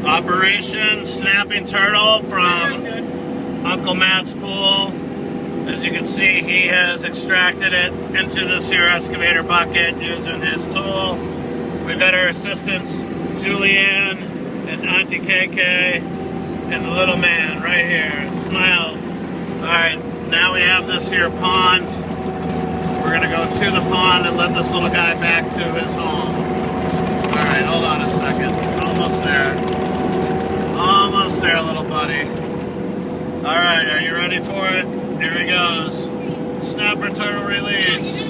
Operation Snapping Turtle from Uncle Matt's pool. As you can see, he has extracted it into this here excavator bucket using his tool. We've got our assistants, Julianne and Auntie KK, and the little man right here. Smile. Alright, now we have this here pond. We're going to go to the pond and let this little guy back to his home. Alright, hold on a second. Almost there. Almost there, little buddy. Alright, are you ready for it? Here he goes. Snapper turtle release.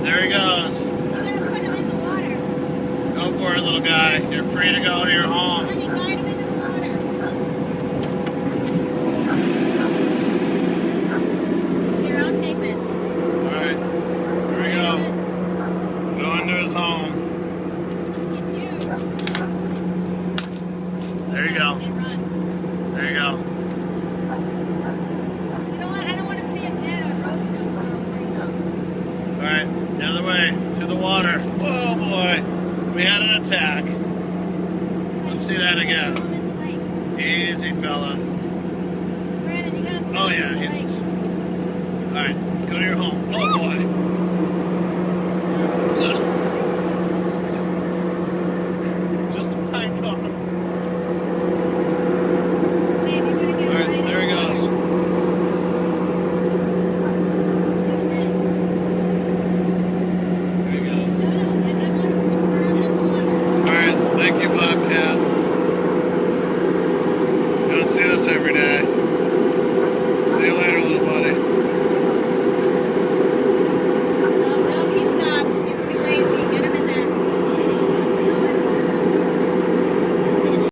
There he goes. Go for it, little guy. You're free to go to your home. Here, I'll take it. Alright, here we go. Going to his home. There you go. There you go. You know what? I don't want to see him dead or broken. Alright, the other way, to the water. Whoa, boy. We had an attack. Let's see that again. Easy, fella. Brandon, you gotta Oh, yeah, he's... Alright, go to your home. Oh, boy.